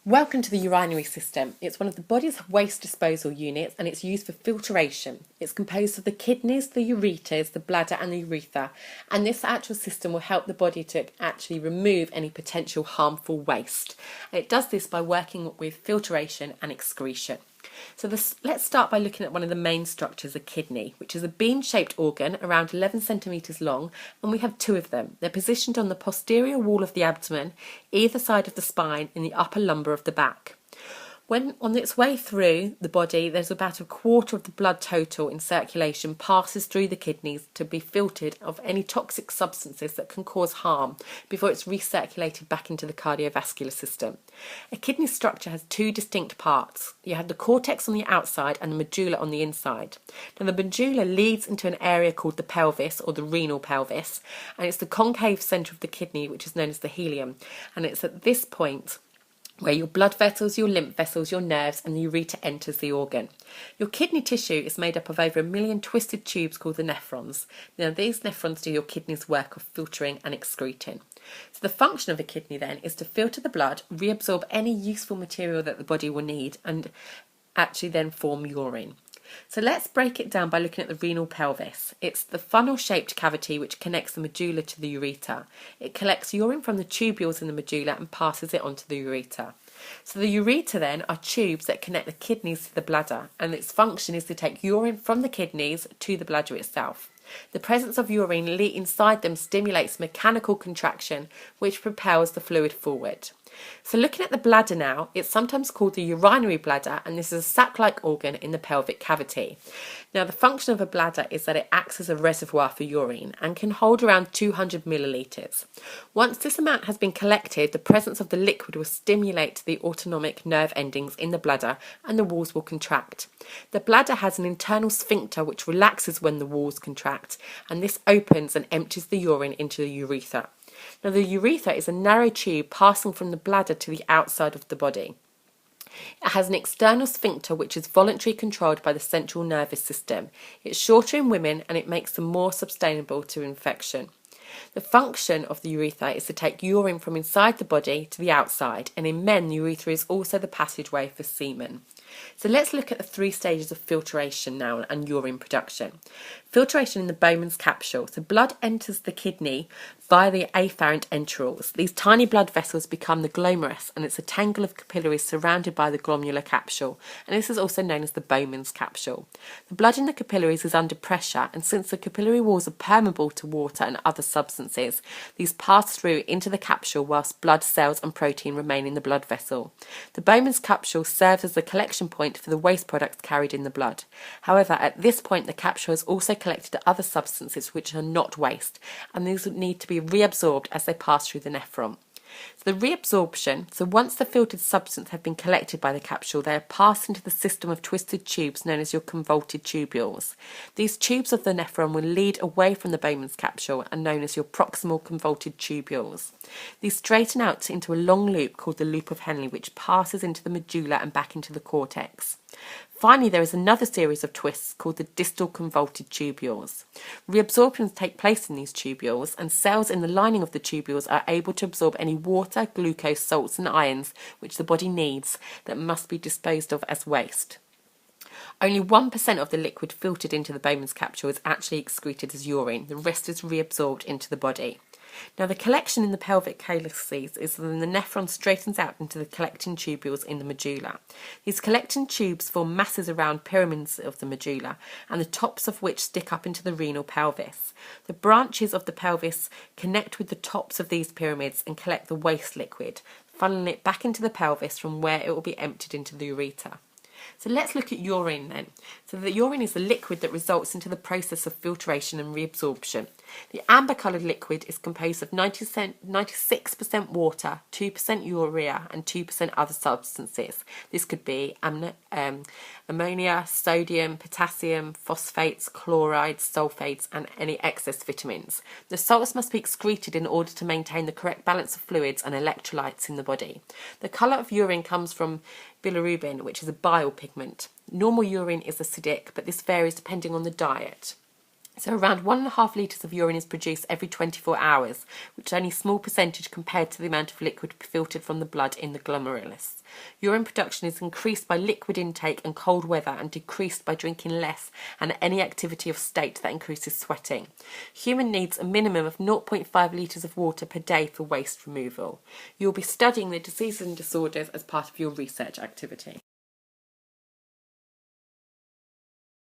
Welcome to the urinary system. It's one of the body's waste disposal units and it's used for filtration. It's composed of the kidneys, the ureters, the bladder and the urethra, and this actual system will help the body to actually remove any potential harmful waste. And it does this by working with filtration and excretion. So let's start by looking at one of the main structures, a kidney, which is a bean-shaped organ around 11 centimetres long, and we have two of them. They're positioned on the posterior wall of the abdomen, either side of the spine, in the upper lumbar of the back. When on its way through the body, there's about a quarter of the blood total in circulation passes through the kidneys to be filtered of any toxic substances that can cause harm before it's recirculated back into the cardiovascular system. A kidney structure has two distinct parts. You have the cortex on the outside and the medulla on the inside. Now the medulla leads into an area called the pelvis or the renal pelvis, and it's the concave centre of the kidney which is known as the hilum, and it's at this point where your blood vessels, your lymph vessels, your nerves and the ureter enters the organ. Your kidney tissue is made up of over 1 million twisted tubes called the nephrons. Now these nephrons do your kidney's work of filtering and excreting. So the function of a kidney then is to filter the blood, reabsorb any useful material that the body will need and actually then form urine. So let's break it down by looking at the renal pelvis. It's the funnel-shaped cavity which connects the medulla to the ureter. It collects urine from the tubules in the medulla and passes it onto the ureter. So the ureter then are tubes that connect the kidneys to the bladder, and its function is to take urine from the kidneys to the bladder itself. The presence of urine inside them stimulates mechanical contraction, which propels the fluid forward. So looking at the bladder now, it's sometimes called the urinary bladder, and this is a sac-like organ in the pelvic cavity. Now the function of a bladder is that it acts as a reservoir for urine and can hold around 200 millilitres. Once this amount has been collected, the presence of the liquid will stimulate the autonomic nerve endings in the bladder and the walls will contract. The bladder has an internal sphincter which relaxes when the walls contract, and this opens and empties the urine into the urethra. Now the urethra is a narrow tube passing from the bladder to the outside of the body. It has an external sphincter which is voluntarily controlled by the central nervous system. It's shorter in women and it makes them more susceptible to infection. The function of the urethra is to take urine from inside the body to the outside, and in men the urethra is also the passageway for semen. So let's look at the 3 stages of filtration now and urine production. Filtration in the Bowman's capsule. So blood enters the kidney via the afferent enterals. These tiny blood vessels become the glomerulus, and it's a tangle of capillaries surrounded by the glomerular capsule, and this is also known as the Bowman's capsule. The blood in the capillaries is under pressure, and since the capillary walls are permeable to water and other substances, these pass through into the capsule whilst blood cells and protein remain in the blood vessel. The Bowman's capsule serves as the collection point for the waste products carried in the blood. However, at this point the capsule has also collected other substances which are not waste, and these need to be reabsorbed as they pass through the nephron. So the reabsorption, so once the filtered substance have been collected by the capsule, they are passed into the system of twisted tubes known as your convoluted tubules. These tubes of the nephron will lead away from the Bowman's capsule and known as your proximal convoluted tubules. These straighten out into a long loop called the loop of Henle, which passes into the medulla and back into the cortex. Finally, there is another series of twists called the distal convoluted tubules. Reabsorptions take place in these tubules, and cells in the lining of the tubules are able to absorb any water, glucose, salts and ions which the body needs that must be disposed of as waste. Only 1% of the liquid filtered into the Bowman's capsule is actually excreted as urine. The rest is reabsorbed into the body. Now the collection in the pelvic calyces is when the nephron straightens out into the collecting tubules in the medulla. These collecting tubes form masses around pyramids of the medulla, and the tops of which stick up into the renal pelvis. The branches of the pelvis connect with the tops of these pyramids and collect the waste liquid, funneling it back into the pelvis from where it will be emptied into the ureter. So let's look at urine then. So the urine is the liquid that results into the process of filtration and reabsorption. The amber coloured liquid is composed of 96% water, 2% urea and 2% other substances. This could be ammonia, sodium, potassium, phosphates, chlorides, sulfates and any excess vitamins. The salts must be excreted in order to maintain the correct balance of fluids and electrolytes in the body. The colour of urine comes from bilirubin, which is a bile pigment. Normal urine is acidic, but this varies depending on the diet. So around 1.5 litres of urine is produced every 24 hours, which is only a small percentage compared to the amount of liquid filtered from the blood in the glomerulus. Urine production is increased by liquid intake and cold weather and decreased by drinking less and any activity of state that increases sweating. Human needs a minimum of 0.5 litres of water per day for waste removal. You will be studying the diseases and disorders as part of your research activity.